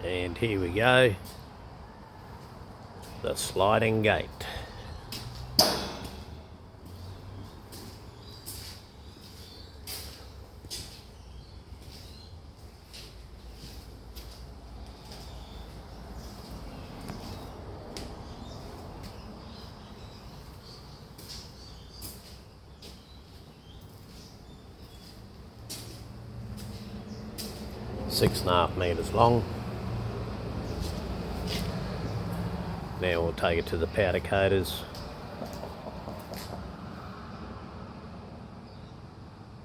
And here we go, the sliding gate. .5 metres long. Now we'll take it to the powder coaters